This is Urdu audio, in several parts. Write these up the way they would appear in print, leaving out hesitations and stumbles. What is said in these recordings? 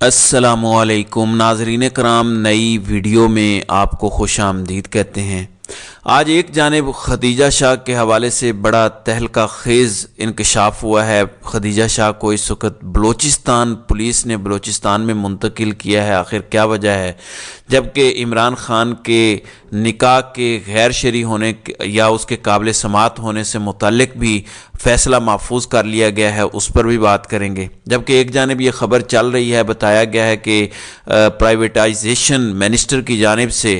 السلام علیکم ناظرین کرام، نئی ویڈیو میں آپ کو خوش آمدید کہتے ہیں۔ آج ایک جانب خدیجہ شاہ کے حوالے سے بڑا تہلکہ خیز انکشاف ہوا ہے۔ خدیجہ شاہ کو اس وقت بلوچستان پولیس نے بلوچستان میں منتقل کیا ہے۔ آخر کیا وجہ ہے؟ جبکہ عمران خان کے نکاح کے غیر شرعی ہونے یا اس کے قابل سماعت ہونے سے متعلق بھی فیصلہ محفوظ کر لیا گیا ہے، اس پر بھی بات کریں گے۔ جبکہ ایک جانب یہ خبر چل رہی ہے، بتایا گیا ہے کہ پرائیویٹائزیشن منسٹر کی جانب سے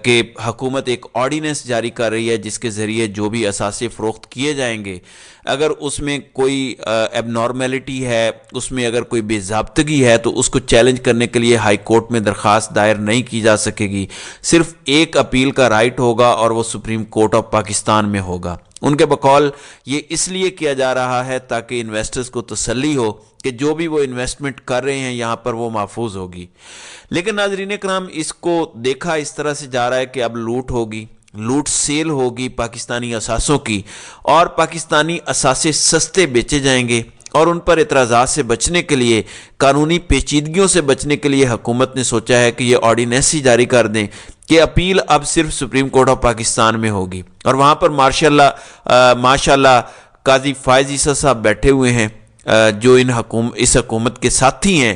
کہ حکومت ایک آرڈیننس جاری کر رہی ہے جس کے ذریعے جو بھی اثاثے فروخت کیے جائیں گے، اگر اس میں کوئی ایب نارمیلٹی ہے، اس میں اگر کوئی بے ضابطگی ہے تو اس کو چیلنج کرنے کے لیے ہائی کورٹ میں درخواست دائر نہیں کی جا سکے گی۔ صرف ایک اپیل کا رائٹ ہوگا اور وہ سپریم کورٹ آف پاکستان میں ہوگا۔ ان کے بقول یہ اس لیے کیا جا رہا ہے تاکہ انویسٹرز کو تسلی ہو کہ جو بھی وہ انویسٹمنٹ کر رہے ہیں یہاں پر وہ محفوظ ہوگی۔ لیکن ناظرین کرام، اس کو دیکھا اس طرح سے جا رہا ہے کہ اب لوٹ ہوگی، لوٹ سیل ہوگی پاکستانی اثاثوں کی، اور پاکستانی اثاثے سستے بیچے جائیں گے، اور ان پر اعتراضات سے بچنے کے لیے، قانونی پیچیدگیوں سے بچنے کے لیے حکومت نے سوچا ہے کہ یہ آرڈیننس ہی جاری کر دیں کہ اپیل اب صرف سپریم کورٹ آف پاکستان میں ہوگی۔ اور وہاں پر ماشاءاللہ قاضی فائز عیسیٰ صاحب بیٹھے ہوئے ہیں جو اس حکومت کے ساتھی ہیں۔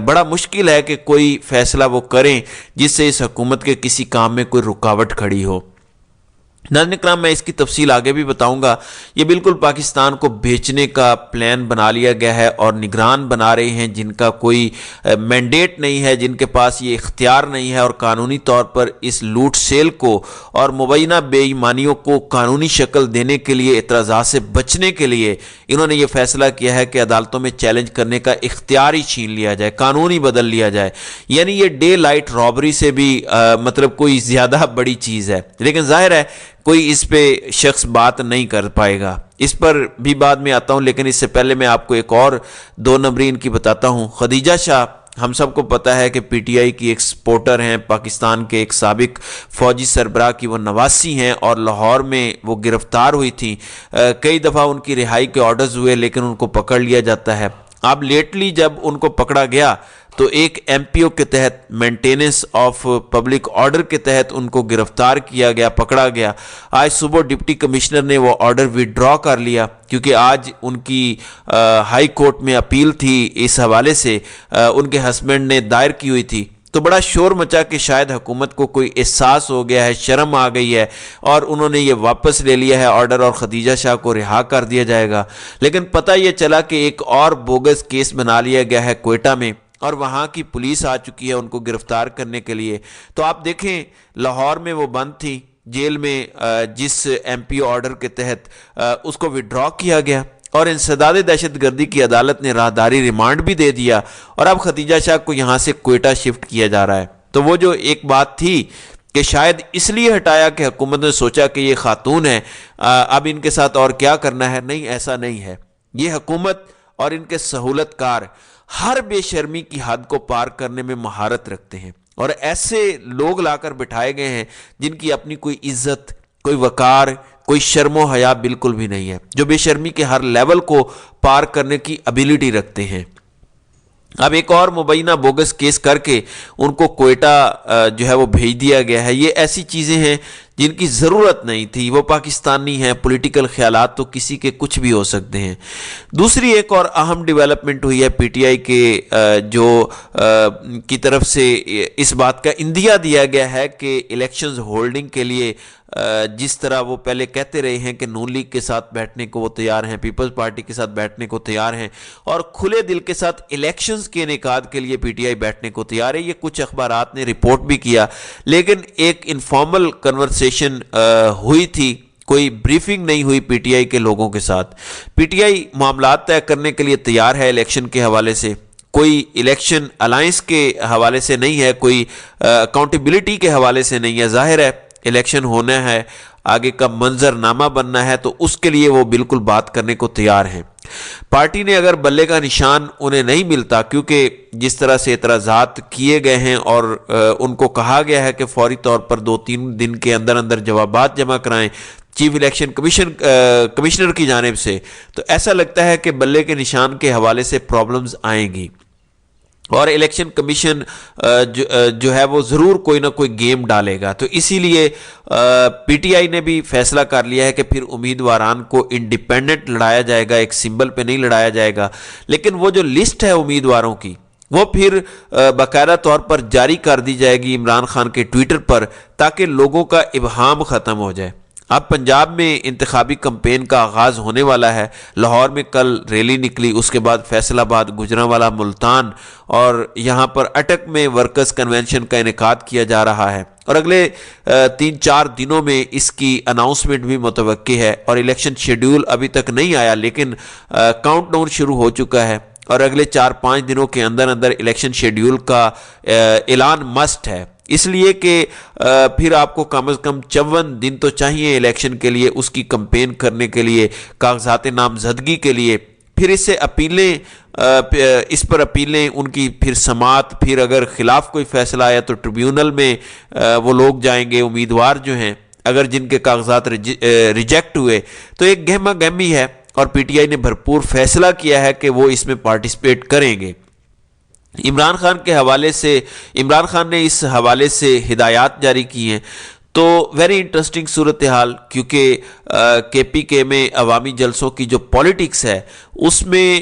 بڑا مشکل ہے کہ کوئی فیصلہ وہ کریں جس سے اس حکومت کے کسی کام میں کوئی رکاوٹ کھڑی ہو۔ ناظرین کرام، میں اس کی تفصیل آگے بھی بتاؤں گا۔ یہ بالکل پاکستان کو بیچنے کا پلان بنا لیا گیا ہے، اور نگران بنا رہے ہیں جن کا کوئی مینڈیٹ نہیں ہے، جن کے پاس یہ اختیار نہیں ہے، اور قانونی طور پر اس لوٹ سیل کو اور مبینہ بے ایمانیوں کو قانونی شکل دینے کے لیے، اعتراضات سے بچنے کے لیے انہوں نے یہ فیصلہ کیا ہے کہ عدالتوں میں چیلنج کرنے کا اختیار ہی چھین لیا جائے، قانون ہی بدل لیا جائے۔ یعنی یہ ڈے لائٹ رابری سے بھی کوئی زیادہ بڑی چیز ہے، لیکن ظاہر ہے کوئی اس پہ شخص بات نہیں کر پائے گا۔ اس پر بھی بعد میں آتا ہوں، لیکن اس سے پہلے میں آپ کو ایک اور دو نمبری ان کی بتاتا ہوں۔ خدیجہ شاہ ہم سب کو پتہ ہے کہ پی ٹی آئی کی ایک سپورٹر ہیں، پاکستان کے ایک سابق فوجی سربراہ کی وہ نواسی ہیں، اور لاہور میں وہ گرفتار ہوئی تھیں۔ کئی دفعہ ان کی رہائی کے آرڈرز ہوئے، لیکن ان کو پکڑ لیا جاتا ہے۔ اب لیٹلی جب ان کو پکڑا گیا تو ایک ایم پی او کے تحت، مینٹیننس آف پبلک آرڈر کے تحت ان کو گرفتار کیا گیا، پکڑا گیا۔ آج صبح ڈپٹی کمشنر نے وہ آرڈر وڈرا کر لیا، کیونکہ آج ان کی ہائی کورٹ میں اپیل تھی، اس حوالے سے ان کے ہسبینڈ نے دائر کی ہوئی تھی۔ تو بڑا شور مچا کہ شاید حکومت کو کوئی احساس ہو گیا ہے، شرم آ گئی ہے، اور انہوں نے یہ واپس لے لیا ہے آرڈر، اور خدیجہ شاہ کو رہا کر دیا جائے گا۔ لیکن پتہ یہ چلا کہ ایک اور بوگس کیس بنا لیا گیا ہے کوئٹہ میں، اور وہاں کی پولیس آ چکی ہے ان کو گرفتار کرنے کے لیے۔ تو آپ دیکھیں، لاہور میں وہ بند تھی جیل میں، جس ایم پی او آرڈر کے تحت اس کو وڈرا کیا گیا، اور انسداد دہشت گردی کی عدالت نے راہداری ریمانڈ بھی دے دیا، اور اب خدیجہ شاہ کو یہاں سے کوئٹہ شفٹ کیا جا رہا ہے۔ تو وہ جو ایک بات تھی کہ شاید اس لیے ہٹایا کہ حکومت نے سوچا کہ یہ خاتون ہے، اب ان کے ساتھ اور کیا کرنا ہے، نہیں، ایسا نہیں ہے۔ یہ حکومت اور ان کے سہولت کار ہر بے شرمی کی حد کو پار کرنے میں مہارت رکھتے ہیں، اور ایسے لوگ لا کر بٹھائے گئے ہیں جن کی اپنی کوئی عزت، کوئی وقار، کوئی شرم و حیا بالکل بھی نہیں ہے، جو بے شرمی کے ہر لیول کو پار کرنے کی ابیلٹی رکھتے ہیں۔ اب ایک اور مبینہ بوگس کیس کر کے ان کو کوئٹہ جو ہے وہ بھیج دیا گیا ہے۔ یہ ایسی چیزیں ہیں جن کی ضرورت نہیں تھی، وہ پاکستانی ہیں، پولیٹیکل خیالات تو کسی کے کچھ بھی ہو سکتے ہیں۔ دوسری ایک اور اہم ڈیولپمنٹ ہوئی ہے پی ٹی آئی کے کی طرف سے اس بات کا اندیا دیا گیا ہے کہ الیکشنز ہولڈنگ کے لیے جس طرح وہ پہلے کہتے رہے ہیں کہ نون لیگ کے ساتھ بیٹھنے کو وہ تیار ہیں، پیپلز پارٹی کے ساتھ بیٹھنے کو تیار ہیں، اور کھلے دل کے ساتھ الیکشنز کے انعقاد کے لیے پی ٹی آئی بیٹھنے کو تیار ہے۔ یہ کچھ اخبارات نے رپورٹ بھی کیا، لیکن ایک انفارمل کنورسیشن ہوئی تھی، کوئی بریفنگ نہیں ہوئی پی ٹی آئی کے لوگوں کے ساتھ۔ پی ٹی آئی معاملات طے کرنے کے لیے تیار ہے الیکشن کے حوالے سے، کوئی الیکشن الائنس کے حوالے سے نہیں ہے، کوئی اکاؤنٹیبلٹی کے حوالے سے نہیں ہے۔ ظاہر ہے الیکشن ہونا ہے، آگے کا منظر نامہ بننا ہے، تو اس کے لیے وہ بالکل بات کرنے کو تیار ہیں۔ پارٹی نے اگر بلے کا نشان انہیں نہیں ملتا، کیونکہ جس طرح سے اعتراضات کیے گئے ہیں اور ان کو کہا گیا ہے کہ فوری طور پر 2-3 دن کے اندر اندر جوابات جمع کرائیں چیف الیکشن کمشنر کی جانب سے، تو ایسا لگتا ہے کہ بلے کے نشان کے حوالے سے پرابلمز آئیں گی۔ اور الیکشن کمیشن جو ہے وہ ضرور کوئی نہ کوئی گیم ڈالے گا. تو اسی لیے پی ٹی آئی نے بھی فیصلہ کر لیا ہے کہ پھر امیدواران کو انڈیپینڈنٹ لڑایا جائے گا, ایک سمبل پہ نہیں لڑایا جائے گا, لیکن وہ جو لسٹ ہے امیدواروں کی وہ پھر باقاعدہ طور پر جاری کر دی جائے گی عمران خان کے ٹویٹر پر, تاکہ لوگوں کا ابہام ختم ہو جائے. اب پنجاب میں انتخابی کمپین کا آغاز ہونے والا ہے. لاہور میں کل ریلی نکلی, اس کے بعد فیصل آباد, گوجرانوالا, ملتان اور یہاں پر اٹک میں ورکرز کنونشن کا انعقاد کیا جا رہا ہے, اور اگلے 3-4 دنوں میں اس کی اناؤنسمنٹ بھی متوقع ہے. اور الیکشن شیڈیول ابھی تک نہیں آیا, لیکن کاؤنٹ ڈاؤن شروع ہو چکا ہے, اور اگلے 4-5 دنوں کے اندر الیکشن شیڈیول کا اعلان مسٹ ہے. اس لیے کہ پھر آپ کو کم از کم 54 دن تو چاہیے الیکشن کے لیے, اس کی کمپین کرنے کے لیے, کاغذات نامزدگی کے لیے. پھر اس سے اپیلیں, اس پر اپیلیں, ان کی پھر سماعت, پھر اگر خلاف کوئی فیصلہ آیا تو ٹریبیونل میں وہ لوگ جائیں گے, امیدوار جو ہیں اگر جن کے کاغذات ریجیکٹ ہوئے. تو ایک گہما گہمی ہے, اور پی ٹی آئی نے بھرپور فیصلہ کیا ہے کہ وہ اس میں پارٹیسپیٹ کریں گے. عمران خان نے اس حوالے سے ہدایات جاری کی ہیں. تو ویری انٹرسٹنگ صورتحال, کیونکہ کے پی کے میں عوامی جلسوں کی جو پولیٹکس ہے اس میں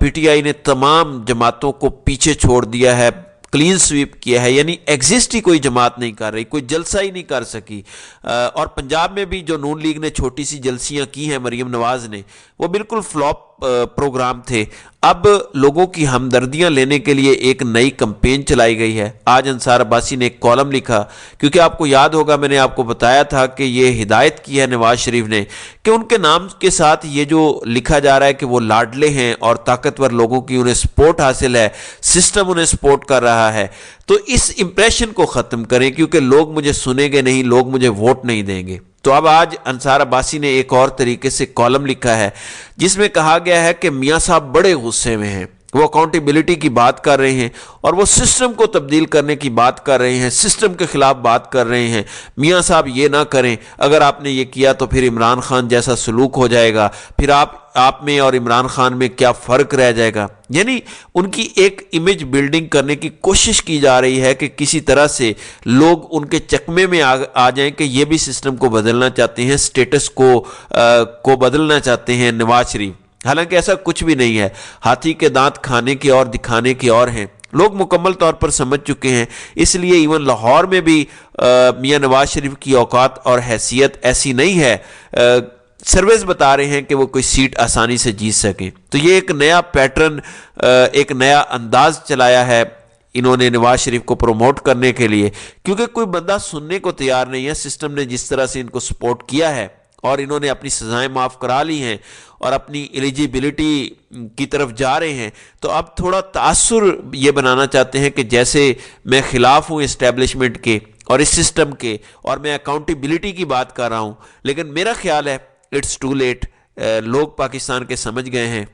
پی ٹی آئی نے تمام جماعتوں کو پیچھے چھوڑ دیا ہے, کلین سویپ کیا ہے, یعنی ایگزسٹ ہی کوئی جماعت نہیں کر رہی, کوئی جلسہ ہی نہیں کر سکی. اور پنجاب میں بھی جو نون لیگ نے چھوٹی سی جلسیاں کی ہیں مریم نواز نے, وہ بالکل فلاپ پروگرام تھے. اب لوگوں کی ہمدردیاں لینے کے لیے ایک نئی کمپین چلائی گئی ہے. آج انصار عباسی نے ایک کالم لکھا, کیونکہ آپ کو یاد ہوگا میں نے آپ کو بتایا تھا کہ یہ ہدایت کی ہے نواز شریف نے کہ ان کے نام کے ساتھ یہ جو لکھا جا رہا ہے کہ وہ لاڈلے ہیں اور طاقتور لوگوں کی انہیں سپورٹ حاصل ہے, سسٹم انہیں سپورٹ کر رہا ہے, تو اس امپریشن کو ختم کریں, کیونکہ لوگ مجھے سنیں گے نہیں, لوگ مجھے ووٹ نہیں دیں گے. تو اب آج انصار عباسی نے ایک اور طریقے سے کالم لکھا ہے جس میں کہا گیا ہے کہ میاں صاحب بڑے غصے میں ہیں, وہ اکاؤنٹیبلٹی کی بات کر رہے ہیں اور وہ سسٹم کو تبدیل کرنے کی بات کر رہے ہیں, سسٹم کے خلاف بات کر رہے ہیں. میاں صاحب یہ نہ کریں, اگر آپ نے یہ کیا تو پھر عمران خان جیسا سلوک ہو جائے گا, پھر آپ میں اور عمران خان میں کیا فرق رہ جائے گا. یعنی ان کی ایک امیج بلڈنگ کرنے کی کوشش کی جا رہی ہے کہ کسی طرح سے لوگ ان کے چکمے میں آ جائیں کہ یہ بھی سسٹم کو بدلنا چاہتے ہیں, سٹیٹس کو بدلنا چاہتے ہیں نواز شریف. حالانکہ ایسا کچھ بھی نہیں ہے. ہاتھی کے دانت کھانے کے اور دکھانے کے اور ہیں. لوگ مکمل طور پر سمجھ چکے ہیں. اس لیے ایون لاہور میں بھی میاں نواز شریف کی اوقات اور حیثیت ایسی نہیں ہے. سرویز بتا رہے ہیں کہ وہ کوئی سیٹ آسانی سے جیت سکیں. تو یہ ایک نیا پیٹرن, ایک نیا انداز چلایا ہے انہوں نے نواز شریف کو پروموٹ کرنے کے لیے, کیونکہ کوئی بندہ سننے کو تیار نہیں ہے. سسٹم نے جس طرح سے ان کو سپورٹ کیا ہے اور انہوں نے اپنی سزائیں معاف کرا لی ہیں اور اپنی ایلیجیبلٹی کی طرف جا رہے ہیں, تو اب تھوڑا تاثر یہ بنانا چاہتے ہیں کہ جیسے میں خلاف ہوں اسٹیبلشمنٹ کے اور اس سسٹم کے, اور میں اکاؤنٹیبلٹی کی بات کر رہا ہوں. لیکن میرا خیال ہے اٹس ٹو لیٹ, لوگ پاکستان کے سمجھ گئے ہیں.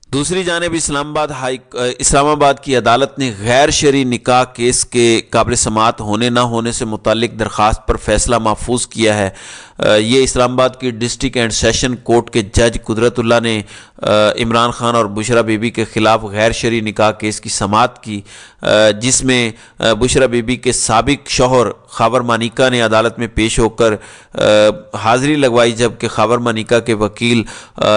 دوسری جانب اسلام آباد کی عدالت نے غیر شرعی نکاح کیس کے قابل سماعت ہونے نہ ہونے سے متعلق درخواست پر فیصلہ محفوظ کیا ہے. یہ اسلام آباد کی ڈسٹرکٹ اینڈ سیشن کورٹ کے جج قدرت اللہ نے عمران خان اور بشرا بی بی کے خلاف غیر شرعی نکاح کیس کی سماعت کی, جس میں بشرا بی بی کے سابق شوہر خاور مانیکا نے عدالت میں پیش ہو کر حاضری لگوائی, جبکہ خاور مانیکا کے وکیل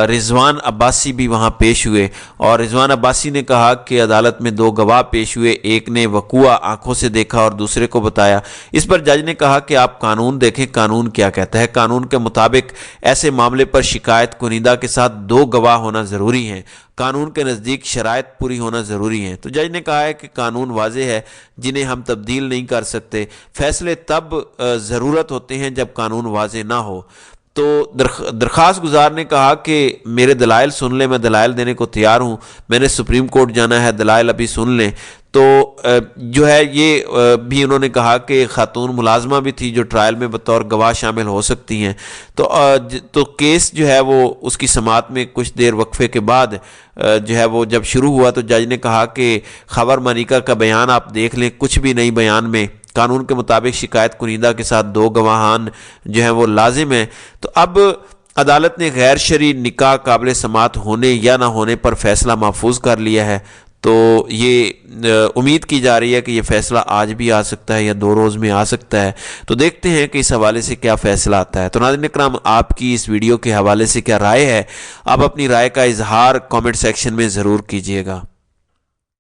رضوان عباسی بھی وہاں پیش ہوئے. اور رضوان عباسی نے کہا کہ عدالت میں 2 گواہ پیش ہوئے, ایک نے وقوع آنکھوں سے دیکھا اور دوسرے کو بتایا. اس پر جج نے کہا کہ آپ قانون دیکھیں, قانون کیا کہتا ہے. قانون کے مطابق ایسے معاملے پر شکایت کنندہ کے ساتھ 2 گواہ ہونا ضروری ہیں. قانون کے نزدیک شرائط پوری ہونا ضروری ہیں. تو جج نے کہا ہے کہ قانون واضح ہے جنہیں ہم تبدیل نہیں کر سکتے. فیصلے تب ضرورت ہوتے ہیں جب قانون واضح نہ ہو. تو درخواست گزار نے کہا کہ میرے دلائل سن لیں, میں دلائل دینے کو تیار ہوں, میں نے سپریم کورٹ جانا ہے, دلائل ابھی سن لیں. تو جو ہے یہ بھی انہوں نے کہا کہ خاتون ملازمہ بھی تھی جو ٹرائل میں بطور گواہ شامل ہو سکتی ہیں. تو کیس جو ہے وہ اس کی سماعت میں کچھ دیر وقفے کے بعد جو ہے وہ جب شروع ہوا تو جج نے کہا کہ خاور مانیکا کا بیان آپ دیکھ لیں, کچھ بھی نہیں بیان میں. قانون کے مطابق شکایت کنندہ کے ساتھ 2 گواہان جو ہیں وہ لازم ہیں. تو اب عدالت نے غیر شرعی نکاح قابل سماعت ہونے یا نہ ہونے پر فیصلہ محفوظ کر لیا ہے. تو یہ امید کی جا رہی ہے کہ یہ فیصلہ آج بھی آ سکتا ہے یا 2 روز میں آ سکتا ہے، تو دیکھتے ہیں کہ اس حوالے سے کیا فیصلہ آتا ہے۔ تو ناظرین کرام، آپ کی اس ویڈیو کے حوالے سے کیا رائے ہے؟ آپ اپنی رائے کا اظہار کامنٹ سیکشن میں ضرور کیجیے گا۔